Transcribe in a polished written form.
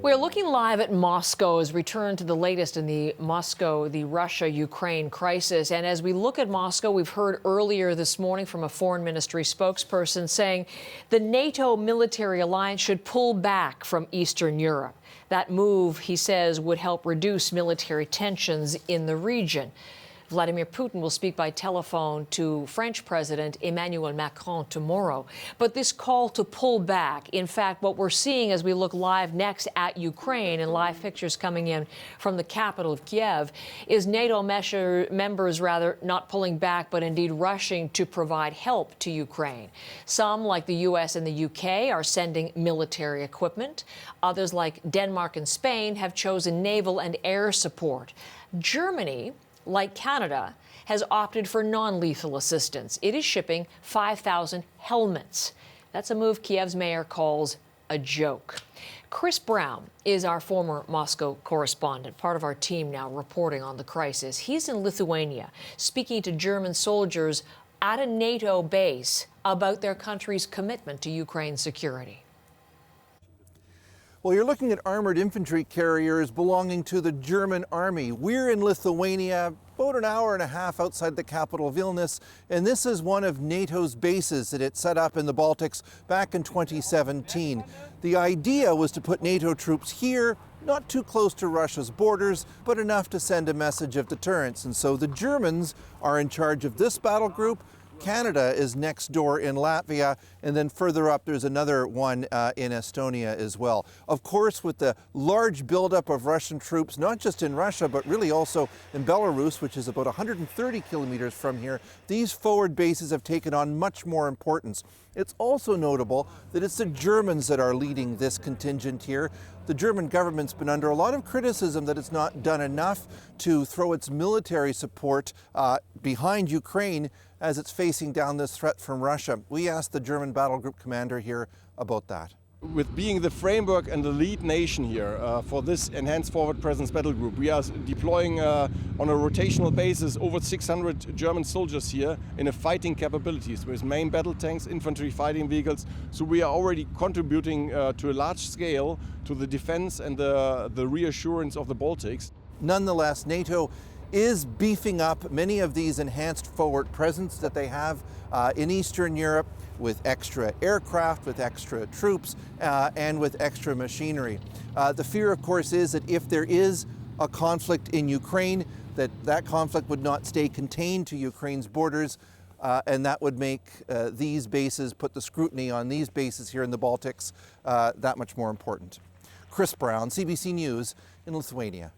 We're looking live at Moscow's return to the latest in the Russia-Ukraine crisis. And as we look at Moscow, we've heard earlier this morning from a foreign ministry spokesperson saying the NATO military alliance should pull back from Eastern Europe. That move, he says, would help reduce military tensions in the region. Vladimir Putin will speak by telephone to French President Emmanuel Macron tomorrow. But this call to pull back, in fact, what we're seeing as we look live next at Ukraine, and live pictures coming in from the capital of Kiev, is NATO members not pulling back, but indeed rushing to provide help to Ukraine. Some, like the U.S. and the U.K., are sending military equipment. Others, like Denmark and Spain, have chosen naval and air support. Germany, like Canada, has opted for non-lethal assistance. It is shipping 5,000 helmets. That's a move Kiev's mayor calls a joke. Chris Brown is our former Moscow correspondent, part of our team now reporting on the crisis. He's in Lithuania, speaking to German soldiers at a NATO base about their country's commitment to Ukraine's security. Well, you're looking at armored infantry carriers belonging to the German army. We're in Lithuania, about an hour and a half outside the capital Vilnius, and this is one of NATO's bases that it set up in the Baltics back in 2017. The idea was to put NATO troops here, not too close to Russia's borders, but enough to send a message of deterrence. And so the Germans are in charge of this battle group. Canada is next door in Latvia, and then further up there's another one in Estonia as well. Of course, with the large buildup of Russian troops, not just in Russia, but really also in Belarus, which is about 130 kilometers from here, these forward bases have taken on much more importance. It's also notable that it's the Germans that are leading this contingent here. The German government's been under a lot of criticism that it's not done enough to throw its military support behind Ukraine as it's facing down this threat from Russia. We asked the German battle group commander here about that. With being the framework and the lead nation here for this enhanced forward presence battle group, we are deploying on a rotational basis over 600 German soldiers here in a fighting capabilities with main battle tanks, infantry fighting vehicles. So we are already contributing to a large scale to the defense and the reassurance of the Baltics. Nonetheless, NATO is beefing up many of these enhanced forward presence that they have in Eastern Europe with extra aircraft, with extra troops, and with extra machinery. The fear, of course, is that if there is a conflict in Ukraine, that conflict would not stay contained to Ukraine's borders, and that would make these bases, put the scrutiny on these bases here in the Baltics that much more important. Chris Brown, CBC News in Lithuania.